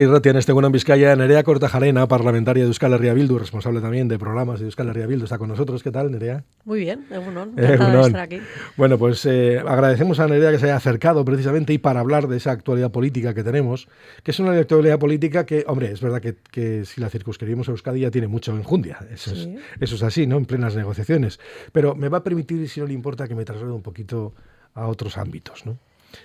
Irratia, en Estegunon, Vizcaya, Nerea Kortajarena, parlamentaria de Euskal Herria Bildu, responsable también de programas de Euskal Herria Bildu, está con nosotros. ¿Qué tal, Nerea? Muy bien, Egunon, encantada de estar aquí. Bueno, pues agradecemos a Nerea que se haya acercado precisamente y para hablar de esa actualidad política que tenemos, que es una actualidad política que, hombre, es verdad que si la circunscribimos a Euskadi ya tiene mucho enjundia, eso es así, ¿no? En plenas negociaciones. Pero me va a permitir, si no le importa, que me traslade un poquito a otros ámbitos, ¿no?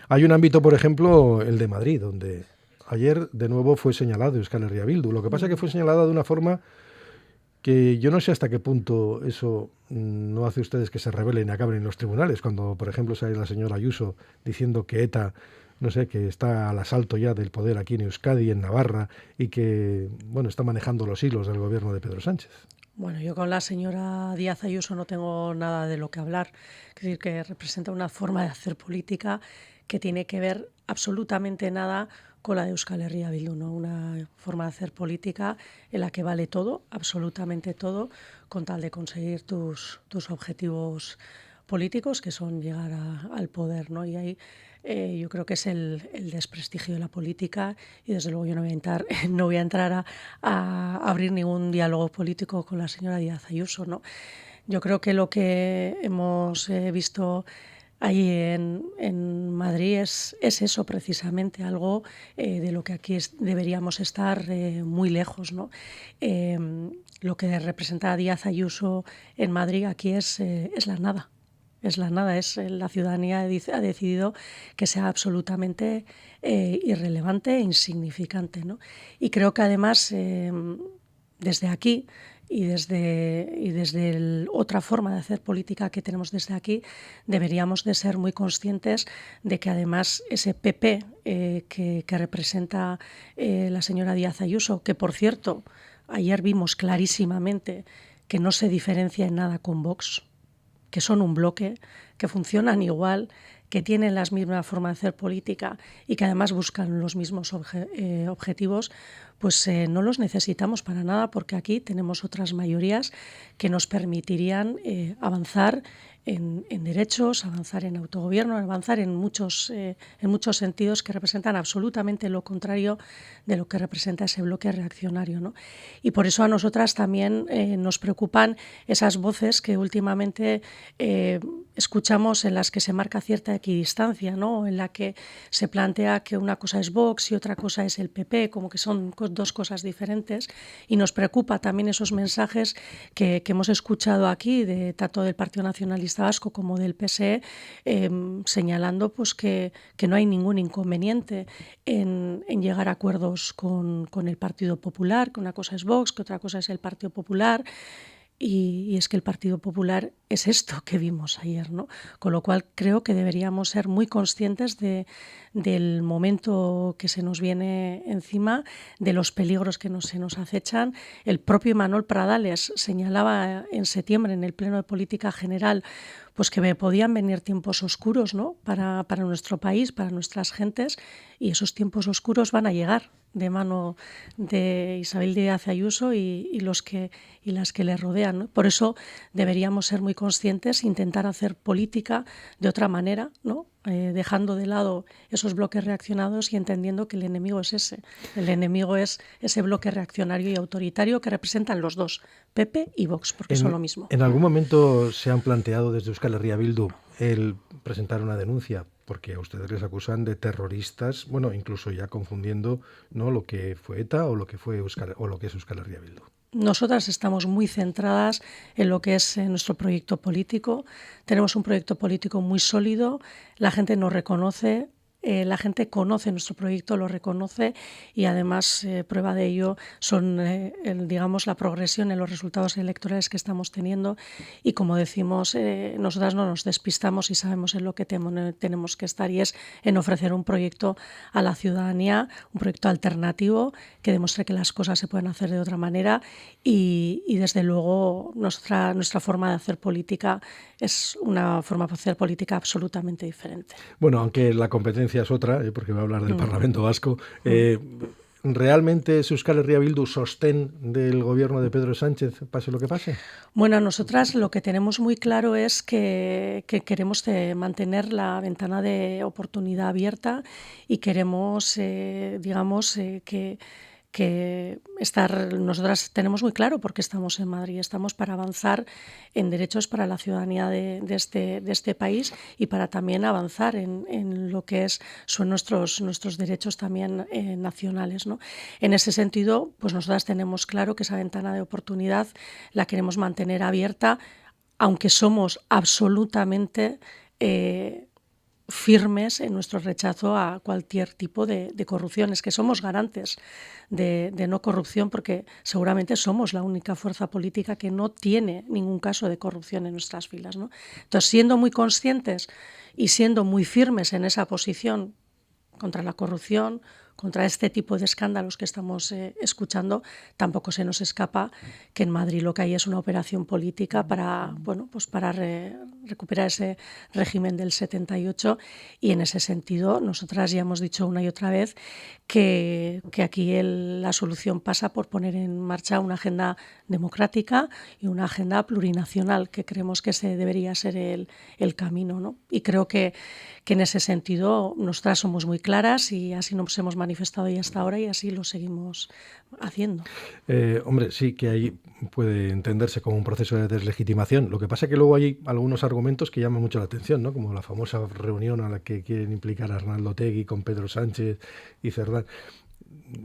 Hay un ámbito, por ejemplo, el de Madrid, donde ayer de nuevo fue señalado Euskal Herria Bildu. Lo que pasa es que fue señalada de una forma que yo no sé hasta qué punto eso no hace ustedes que se rebelen y acaben en los tribunales. Cuando, por ejemplo, sale la señora Ayuso diciendo que ETA, no sé, que está al asalto ya del poder aquí en Euskadi, en Navarra, y que, bueno, está manejando los hilos del gobierno de Pedro Sánchez. Bueno, yo con la señora Díaz Ayuso no tengo nada de lo que hablar. Es decir, que representa una forma de hacer política que tiene que ver absolutamente nada con la de Euskal Herria Bildu, ¿no? Una forma de hacer política en la que vale todo, absolutamente todo, con tal de conseguir tus objetivos políticos, que son llegar al poder, ¿no? Y ahí yo creo que es el desprestigio de la política y desde luego yo no voy a entrar a abrir ningún diálogo político con la señora Díaz Ayuso, ¿no? Yo creo que lo que hemos visto ahí en Madrid es eso precisamente, algo de lo que aquí deberíamos estar muy lejos, ¿no? Lo que representa Díaz Ayuso en Madrid aquí es la nada. Es la nada, la ciudadanía ha decidido que sea absolutamente irrelevante e insignificante, ¿no? Y creo que además desde aquí y desde otra forma de hacer política que tenemos desde aquí, deberíamos de ser muy conscientes de que además ese PP que representa la señora Díaz Ayuso, que por cierto, ayer vimos clarísimamente que no se diferencia en nada con Vox, que son un bloque, que funcionan igual, que tienen la misma forma de hacer política y que además buscan los mismos objetivos, pues no los necesitamos para nada porque aquí tenemos otras mayorías que nos permitirían avanzar en derechos, avanzar en autogobierno, avanzar en muchos sentidos que representan absolutamente lo contrario de lo que representa ese bloque reaccionario, ¿no? Y por eso a nosotras también nos preocupan esas voces que últimamente escuchamos en las que se marca cierta equidistancia, ¿no? En la que se plantea que una cosa es Vox y otra cosa es el PP, como que son dos cosas diferentes, y nos preocupa también esos mensajes que hemos escuchado aquí, tanto del Partido Nacionalista Vasco como del PSE, señalando pues, que no hay ningún inconveniente en llegar a acuerdos con el Partido Popular, que una cosa es Vox, que otra cosa es el Partido Popular. Y es que el Partido Popular es esto que vimos ayer, ¿no? Con lo cual creo que deberíamos ser muy conscientes del momento que se nos viene encima, de los peligros que se nos acechan. El propio Manuel Pradales señalaba en septiembre en el Pleno de Política General pues que podían venir tiempos oscuros, ¿no? para nuestro país, para nuestras gentes, y esos tiempos oscuros van a llegar de mano de Isabel Díaz Ayuso y las que le rodean, ¿no? Por eso deberíamos ser muy conscientes, intentar hacer política de otra manera, ¿no? Dejando de lado esos bloques reaccionados y entendiendo que el enemigo es ese. El enemigo es ese bloque reaccionario y autoritario que representan los dos, PP y Vox, porque son lo mismo. ¿En algún momento se han planteado desde Euskal Herria Bildu el presentar una denuncia? Porque a ustedes les acusan de terroristas, bueno, incluso ya confundiendo, ¿no?, lo que fue ETA o lo que fue o lo que es Euskal Herria Bildu. Nosotras estamos muy centradas en lo que es nuestro proyecto político. Tenemos un proyecto político muy sólido, la gente nos reconoce. La gente conoce nuestro proyecto, lo reconoce y además prueba de ello son, digamos, la progresión en los resultados electorales que estamos teniendo y como decimos, nosotras no nos despistamos y sabemos en lo que tenemos que estar y es en ofrecer un proyecto a la ciudadanía, un proyecto alternativo que demuestre que las cosas se pueden hacer de otra manera y desde luego nuestra forma de hacer política es una forma de hacer política absolutamente diferente. Bueno, aunque la competencia es otra, porque voy a hablar del Parlamento Vasco, ¿realmente es Euskal Herria Bildu sostén del gobierno de Pedro Sánchez, pase lo que pase? Bueno, nosotras lo que tenemos muy claro es que queremos mantener la ventana de oportunidad abierta y queremos, nosotras tenemos muy claro por qué estamos en Madrid. Estamos para avanzar en derechos para la ciudadanía de este país y para también avanzar en lo que son nuestros derechos también nacionales, ¿no? En ese sentido, pues nosotras tenemos claro que esa ventana de oportunidad la queremos mantener abierta, aunque somos absolutamente firmes en nuestro rechazo a cualquier tipo de corrupción. Es que somos garantes de no corrupción porque seguramente somos la única fuerza política que no tiene ningún caso de corrupción en nuestras filas, ¿no? Entonces, siendo muy conscientes y siendo muy firmes en esa posición contra la corrupción, contra este tipo de escándalos que estamos escuchando, tampoco se nos escapa que en Madrid lo que hay es una operación política para, recuperar ese régimen del 78 y en ese sentido nosotras ya hemos dicho una y otra vez que aquí la solución pasa por poner en marcha una agenda democrática y una agenda plurinacional que creemos que ese debería ser el camino, ¿no? Y creo que en ese sentido nosotras somos muy claras y así nos hemos manifestado ya hasta ahora y así lo seguimos haciendo. Hombre, sí que ahí puede entenderse como un proceso de deslegitimación. Lo que pasa es que luego hay algunos argumentos que llaman mucho la atención, ¿no? Como la famosa reunión a la que quieren implicar a Arnaldo Otegi con Pedro Sánchez y Cerdán.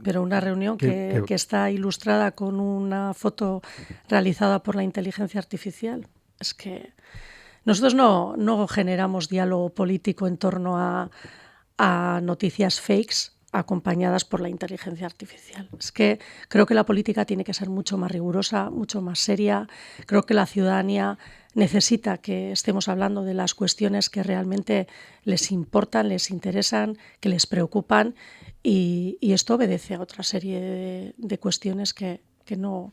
Pero una reunión que está ilustrada con una foto realizada por la inteligencia artificial. Es que nosotros no generamos diálogo político en torno a noticias fakes acompañadas por la inteligencia artificial. Es que creo que la política tiene que ser mucho más rigurosa, mucho más seria. Creo que la ciudadanía necesita que estemos hablando de las cuestiones que realmente les importan, les interesan, que les preocupan y esto obedece a otra serie de cuestiones que no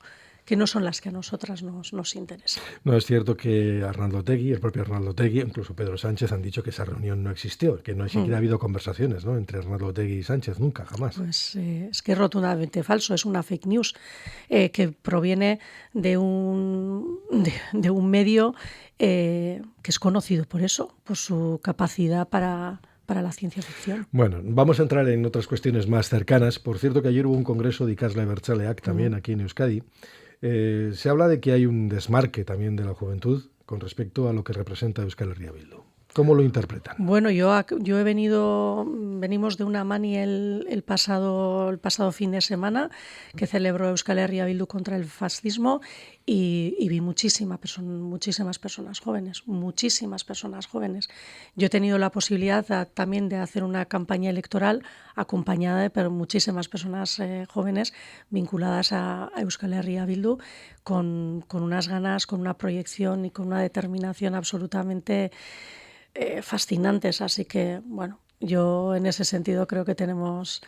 son las que a nosotras nos interesan. No, es cierto que Arnaldo Otegi, el propio Arnaldo Otegi, incluso Pedro Sánchez han dicho que esa reunión no existió, que no siquiera ha habido conversaciones, ¿no?, entre Arnaldo Otegi y Sánchez, nunca, jamás. Pues es que es rotundamente falso, es una fake news que proviene de un medio que es conocido por eso, por su capacidad para la ciencia ficción. Bueno, vamos a entrar en otras cuestiones más cercanas. Por cierto que ayer hubo un congreso de Ikasle Abertzaleak también aquí en Euskadi. Se habla de que hay un desmarque también de la juventud con respecto a lo que representa Euskal Herria Bildu. ¿Cómo lo interpretan? Bueno, venimos de una mani el pasado fin de semana que celebró Euskal Herria Bildu contra el fascismo y vi muchísimas personas jóvenes. Yo he tenido la posibilidad también de hacer una campaña electoral acompañada de muchísimas personas jóvenes vinculadas a Euskal Herria Bildu con unas ganas, con una proyección y con una determinación absolutamente fascinantes, así que bueno, yo en ese sentido creo que tenemos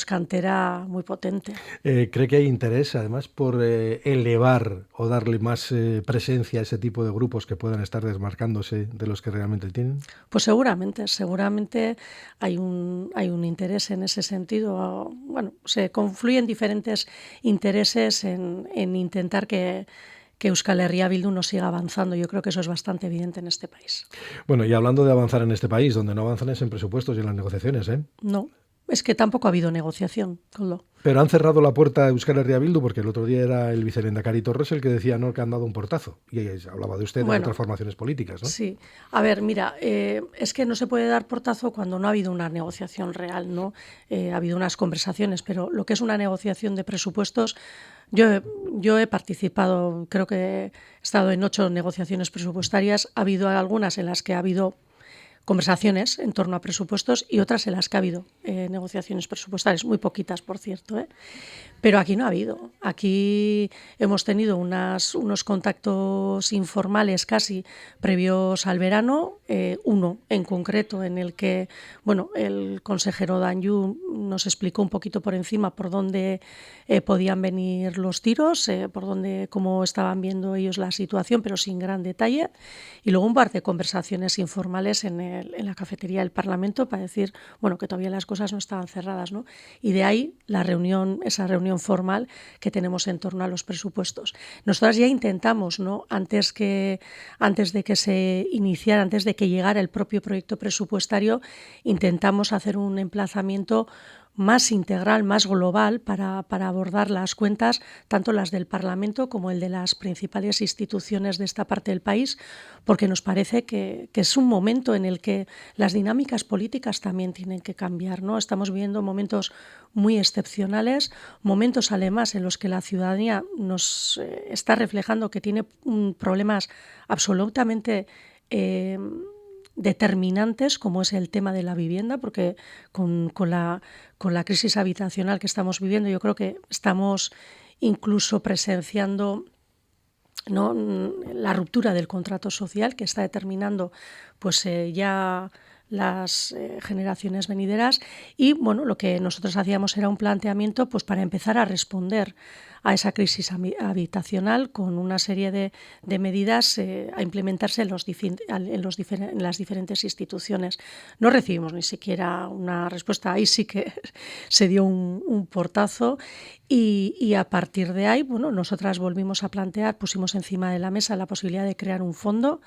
cantera muy potente. ¿Cree que hay interés además por elevar o darle más presencia a ese tipo de grupos que puedan estar desmarcándose de los que realmente tienen? Pues seguramente hay un interés en ese sentido. Bueno, se confluyen diferentes intereses en intentar que Euskal Herria Bildu no siga avanzando. Yo creo que eso es bastante evidente en este país. Bueno, y hablando de avanzar en este país, donde no avanzan es en presupuestos y en las negociaciones, ¿eh? No, es que tampoco ha habido negociación, Koldo. Pero han cerrado la puerta a Euskal Herria Bildu porque el otro día era el vicelehendakari Torres el que decía no, que han dado un portazo. Y hablaba de usted de otras formaciones políticas, ¿no? Sí. A ver, mira, es que no se puede dar portazo cuando no ha habido una negociación real, ¿no? Ha habido unas conversaciones, pero lo que es una negociación de presupuestos, yo he participado, creo que he estado en 8 negociaciones presupuestarias. Ha habido algunas en las que ha habido conversaciones en torno a presupuestos y otras en las que ha habido negociaciones presupuestarias, muy poquitas, por cierto, ¿eh? Pero aquí no ha habido. Aquí hemos tenido unos contactos informales casi previos al verano, uno en concreto en el que el consejero Danyu nos explicó un poquito por encima por dónde podían venir los tiros, cómo estaban viendo ellos la situación, pero sin gran detalle. Y luego un par de conversaciones informales en en la cafetería del Parlamento para decir, bueno, que todavía las cosas no estaban cerradas, ¿no? Y de ahí esa reunión formal que tenemos en torno a los presupuestos. Nosotras ya intentamos, ¿no? Antes de que se iniciara, antes de que llegara el propio proyecto presupuestario, intentamos hacer un emplazamiento más integral, más global para abordar las cuentas, tanto las del Parlamento como el de las principales instituciones de esta parte del país, porque nos parece que es un momento en el que las dinámicas políticas también tienen que cambiar, ¿no? Estamos viviendo momentos muy excepcionales, momentos además en los que la ciudadanía nos está reflejando que tiene problemas absolutamente determinantes, como es el tema de la vivienda, porque con la crisis habitacional que estamos viviendo, yo creo que estamos incluso presenciando, ¿no?, la ruptura del contrato social que está determinando pues ya las generaciones venideras. Y bueno, lo que nosotros hacíamos era un planteamiento pues para empezar a responder a esa crisis habitacional con una serie de medidas a implementarse en las diferentes instituciones. No recibimos ni siquiera una respuesta, ahí sí que se dio un portazo y a partir de ahí, bueno, nosotras volvimos a plantear, pusimos encima de la mesa la posibilidad de crear un fondo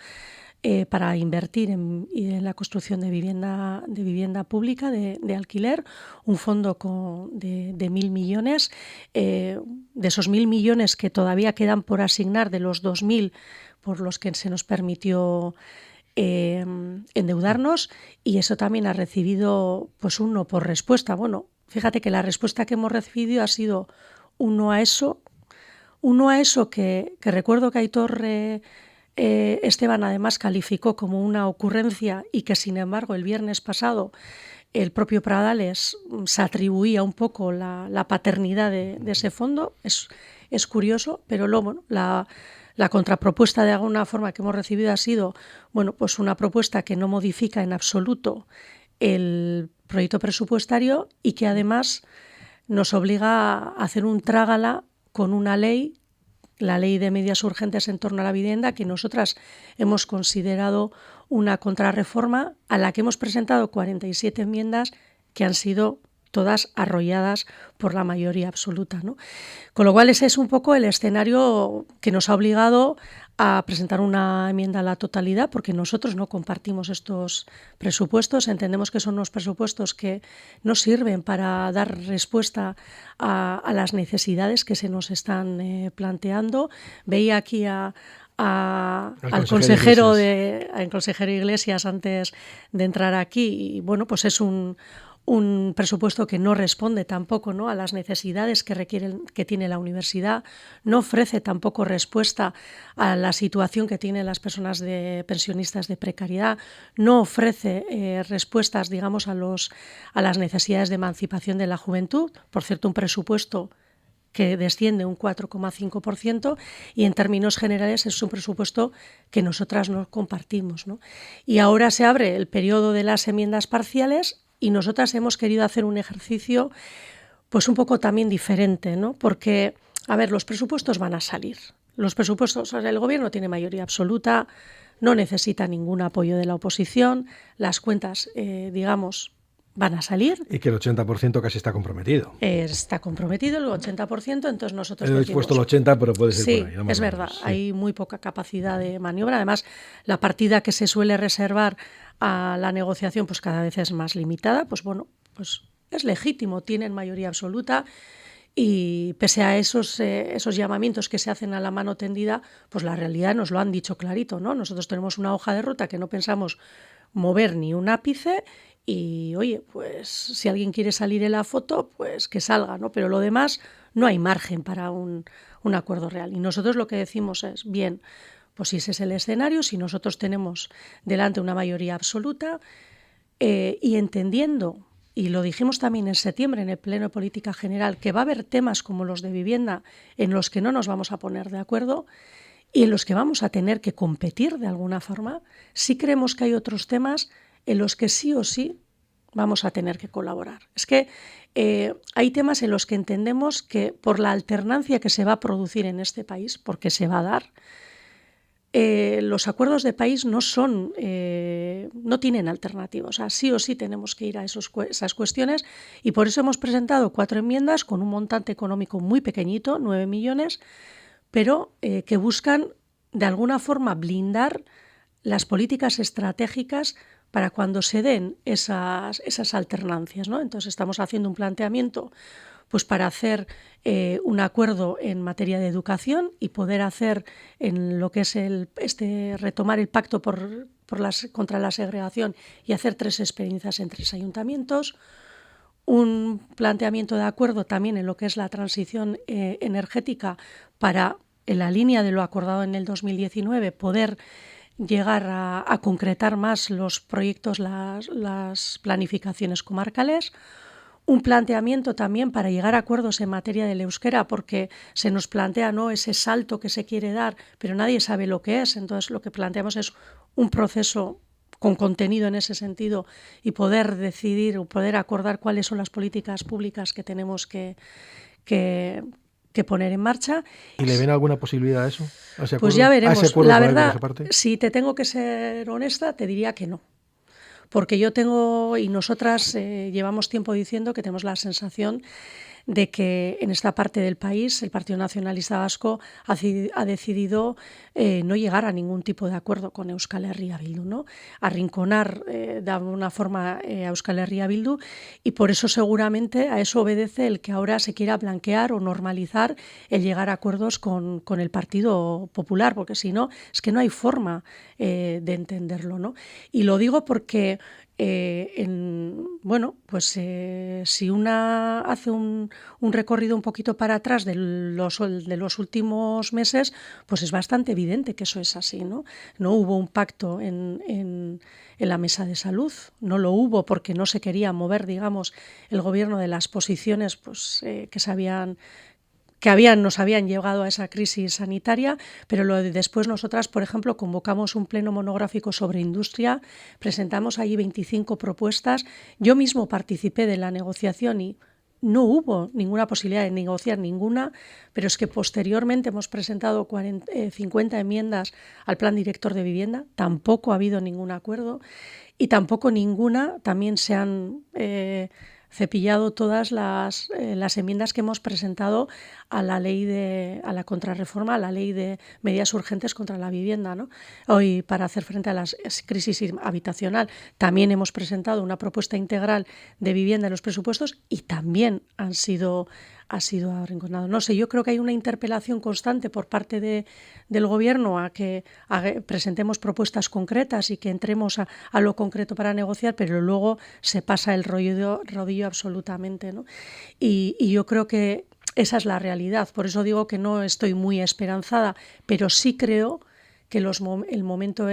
para invertir en la construcción de vivienda pública de alquiler, un fondo de 1.000 millones, de esos 1.000 millones que todavía quedan por asignar de los 2.000 por los que se nos permitió endeudarnos, y eso también ha recibido pues un no por respuesta. Bueno, fíjate que la respuesta que hemos recibido ha sido un no a eso que recuerdo que Aitor Esteban además calificó como una ocurrencia y que sin embargo el viernes pasado el propio Pradales se atribuía un poco la paternidad de ese fondo. Es curioso, pero luego bueno, la contrapropuesta de alguna forma que hemos recibido ha sido bueno, pues una propuesta que no modifica en absoluto el proyecto presupuestario y que además nos obliga a hacer un trágala con una ley, la ley de medidas urgentes en torno a la vivienda, que nosotras hemos considerado una contrarreforma a la que hemos presentado 47 enmiendas que han sido todas arrolladas por la mayoría absoluta, ¿no? Con lo cual ese es un poco el escenario que nos ha obligado a presentar una enmienda a la totalidad, porque nosotros no compartimos estos presupuestos, entendemos que son unos presupuestos que no sirven para dar respuesta a las necesidades que se nos están planteando. Veía aquí al consejero Iglesias antes de entrar aquí y bueno, pues es un presupuesto que no responde tampoco, ¿no?, a las necesidades que tiene la universidad, no ofrece tampoco respuesta a la situación que tienen las personas pensionistas de precariedad, no ofrece respuestas, digamos, a las necesidades de emancipación de la juventud. Por cierto, un presupuesto que desciende un 4,5% y en términos generales es un presupuesto que nosotras no compartimos, ¿no? Y ahora se abre el periodo de las enmiendas parciales y nosotras hemos querido hacer un ejercicio pues un poco también diferente, ¿no? Porque, a ver, los presupuestos van a salir. Los presupuestos, o sea, el gobierno tiene mayoría absoluta, no necesita ningún apoyo de la oposición, las cuentas, digamos, van a salir. Y que el 80% casi está comprometido. Está comprometido el 80%, entonces nosotros decimos... He puesto el 80%, pero puede ser por ahí. Sí, es verdad, sí. Hay muy poca capacidad de maniobra. Además, la partida que se suele reservar a la negociación pues cada vez es más limitada. Pues bueno, pues es legítimo, tienen mayoría absoluta y pese a esos llamamientos que se hacen a la mano tendida, pues la realidad nos lo han dicho clarito, ¿no? Nosotros tenemos una hoja de ruta que no pensamos mover ni un ápice. Y, oye, pues si alguien quiere salir en la foto, pues que salga, ¿no? Pero lo demás no hay margen para un acuerdo real. Y nosotros lo que decimos es, bien, pues si ese es el escenario, si nosotros tenemos delante una mayoría absoluta y entendiendo, y lo dijimos también en septiembre en el Pleno de Política General, que va a haber temas como los de vivienda en los que no nos vamos a poner de acuerdo y en los que vamos a tener que competir de alguna forma, sí creemos que hay otros temas en los que sí o sí vamos a tener que colaborar. Es que hay temas en los que entendemos que por la alternancia que se va a producir en este país, porque se va a dar, los acuerdos de país no tienen alternativa. O sea, sí o sí tenemos que ir a esas cuestiones, y por eso hemos presentado 4 enmiendas con un montante económico muy pequeñito, 9 millones, pero que buscan de alguna forma blindar las políticas estratégicas para cuando se den esas alternancias, ¿no? Entonces estamos haciendo un planteamiento pues para hacer un acuerdo en materia de educación y poder hacer en lo que es retomar el pacto contra la segregación y hacer 3 experiencias en 3 ayuntamientos. Un planteamiento de acuerdo también en lo que es la transición energética para, en la línea de lo acordado en el 2019, poder llegar a concretar más los proyectos, las planificaciones comarcales. Un planteamiento también para llegar a acuerdos en materia del euskera, porque se nos plantea, ¿no?, ese salto que se quiere dar, pero nadie sabe lo que es. Entonces lo que planteamos es un proceso con contenido en ese sentido y poder decidir o poder acordar cuáles son las políticas públicas que tenemos que poner en marcha. ¿Y le ven alguna posibilidad a eso? Pues ya veremos. La verdad, si te tengo que ser honesta, te diría que no. Porque yo tengo, y nosotras llevamos tiempo diciendo que tenemos la sensación de que en esta parte del país el Partido Nacionalista Vasco ha decidido no llegar a ningún tipo de acuerdo con Euskal Herria Bildu, ¿no? Arrinconar de alguna forma a Euskal Herria Bildu, y por eso seguramente a eso obedece el que ahora se quiera blanquear o normalizar el llegar a acuerdos con el Partido Popular, porque si no, es que no hay forma de entenderlo, ¿no? Y lo digo porque si una hace un recorrido un poquito para atrás de los últimos meses, pues es bastante evidente que eso es así, ¿no? No hubo un pacto en la mesa de salud, no lo hubo porque no se quería mover, digamos, el gobierno de las posiciones pues, nos habían llegado a esa crisis sanitaria, pero después nosotras, por ejemplo, convocamos un pleno monográfico sobre industria, presentamos allí 25 propuestas, yo mismo participé de la negociación y no hubo ninguna posibilidad de negociar ninguna, pero es que posteriormente hemos presentado 50 enmiendas al Plan Director de Vivienda, tampoco ha habido ningún acuerdo y tampoco también se han cepillado todas las enmiendas que hemos presentado a la contrarreforma, a la ley de medidas urgentes contra la vivienda, ¿no? Hoy, para hacer frente a la crisis habitacional, también hemos presentado una propuesta integral de vivienda en los presupuestos y también ha sido arrinconado. No sé, yo creo que hay una interpelación constante por parte del Gobierno a que presentemos propuestas concretas y que entremos a lo concreto para negociar, pero luego se pasa el rodillo absolutamente, ¿no? Y yo creo que esa es la realidad. Por eso digo que no estoy muy esperanzada, pero sí creo que el momento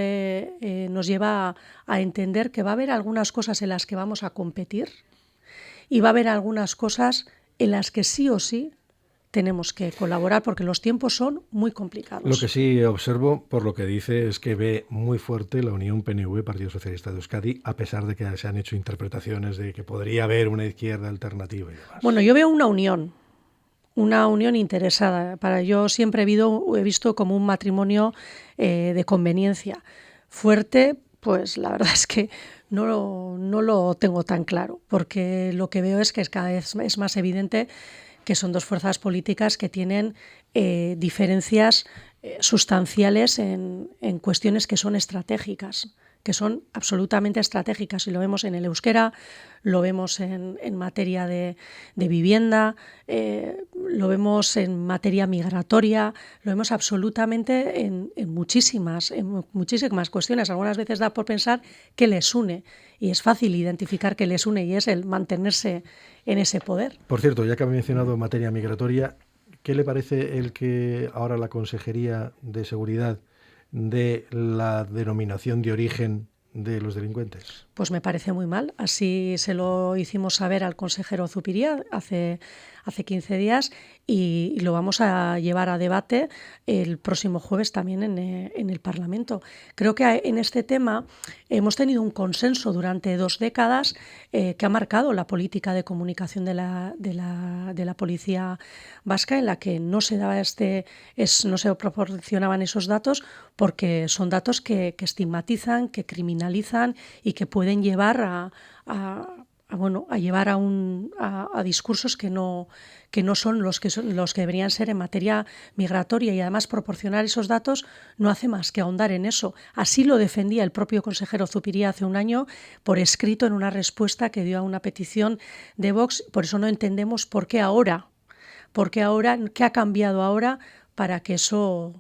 nos lleva a entender que va a haber algunas cosas en las que vamos a competir y va a haber algunas cosas en las que sí o sí tenemos que colaborar porque los tiempos son muy complicados. Lo que sí observo, por lo que dice, es que ve muy fuerte la unión PNV-Partido Socialista de Euskadi, a pesar de que se han hecho interpretaciones de que podría haber una izquierda alternativa y demás. Bueno, yo veo una unión interesada. Yo siempre he visto como un matrimonio de conveniencia. Fuerte, pues la verdad es que no lo tengo tan claro, porque lo que veo es que cada vez es más evidente que son 2 fuerzas políticas que tienen diferencias sustanciales en cuestiones que son estratégicas, que son absolutamente estratégicas, y lo vemos en el euskera, lo vemos en materia de vivienda, lo vemos en materia migratoria, lo vemos absolutamente en muchísimas cuestiones. Algunas veces da por pensar que les une, y es fácil identificar que les une, y es el mantenerse en ese poder. Por cierto, ya que ha mencionado materia migratoria, ¿qué le parece el que ahora la Consejería de Seguridad de la denominación de origen de los delincuentes? Pues me parece muy mal. Así se lo hicimos saber al consejero Zupiría hace 15 días y lo vamos a llevar a debate el próximo jueves también en el Parlamento. Creo que en este tema hemos tenido un consenso durante 2 décadas que ha marcado la política de comunicación de la policía vasca, en la que no se daba no se proporcionaban esos datos porque son datos que estigmatizan, que criminalizan y que pueden llevar a llevar a discursos que no son los que deberían ser en materia migratoria, y además proporcionar esos datos no hace más que ahondar en eso. Así lo defendía el propio consejero Zupiría hace un año por escrito en una respuesta que dio a una petición de Vox. Por eso no entendemos por qué ahora, qué ha cambiado ahora para que eso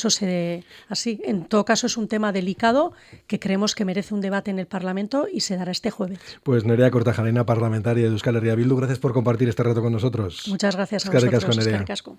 se dé así. En todo caso, es un tema delicado que creemos que merece un debate en el Parlamento y se dará este jueves. Pues Nerea Kortajarena, parlamentaria de Euskal Herria Bildu, gracias por compartir este rato con nosotros. Muchas gracias a vosotros. Eskerrik asko, Nerea. Eskerrik asko.